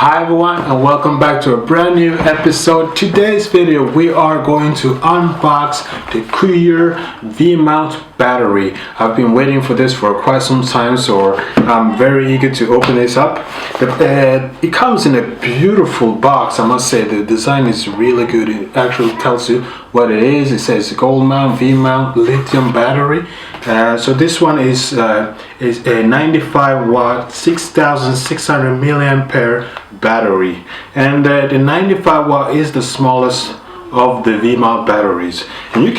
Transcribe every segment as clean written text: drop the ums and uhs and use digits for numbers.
Hi everyone, and welcome back to a brand new episode. Today's video we are going to unbox the Kyuer V-mount battery. I've been waiting for this for quite some time, so I'm very eager to open this up. It comes in a beautiful box, I must say. The design is really good. It actually tells you what it is. It says gold mount V-mount lithium battery. So this one is a 95 watt 6600 milliampere battery, and the 95 watt is the smallest of the V-mount batteries. And you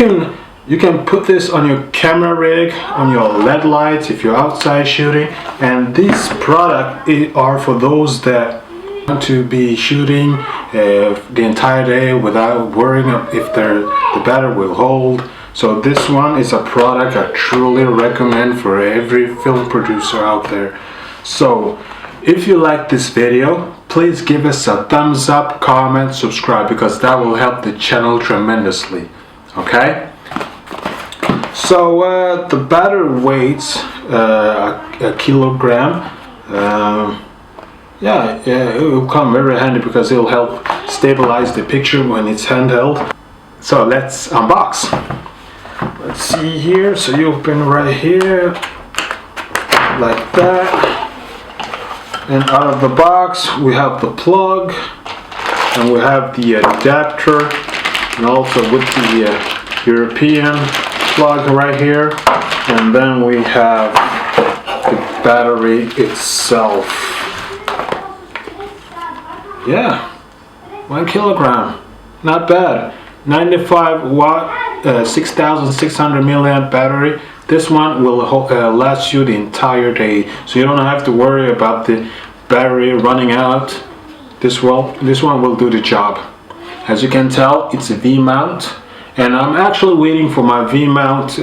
can put this on your camera rig, on your LED lights if you're outside shooting. And this product are for those that want to be shooting the entire day without worrying if the battery will hold. So this one is a product I truly recommend for every film producer out there. So if you like this video, please give us a thumbs up, comment, subscribe, because that will help the channel tremendously. Okay? So the battery weighs a kilogram. It will come very handy because it will help stabilize the picture when it's handheld. So let's unbox. Let's see here. So you open right here like that, and out of the box we have the plug, and we have the adapter, and also with the European plug right here, and then we have the battery itself. Yeah, 1 kilogram, not bad. 95 watt 6600 milliamp battery. This one will last you the entire day, so you don't have to worry about the battery running out. This one will do the job. As you can tell, it's a V-mount, and I'm actually waiting for my V-mount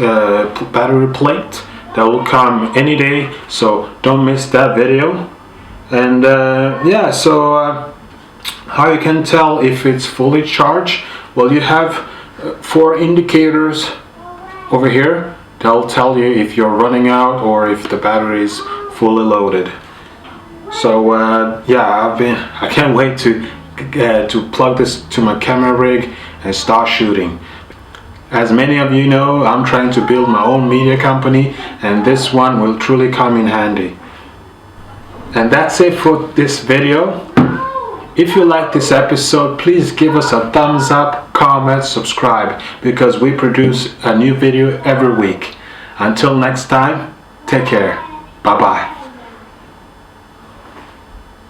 battery plate that will come any day, so don't miss that video. And how you can tell if it's fully charged? Well, you have 4 indicators over here. They'll tell you if you're running out or if the battery is fully loaded. So I can't wait to plug this to my camera rig and start shooting. As many of you know, I'm trying to build my own media company, and this one will truly come in handy. And that's it for this video. If you like this episode, please give us a thumbs up, comment, subscribe, because we produce a new video every week. Until next time, take care. Bye bye.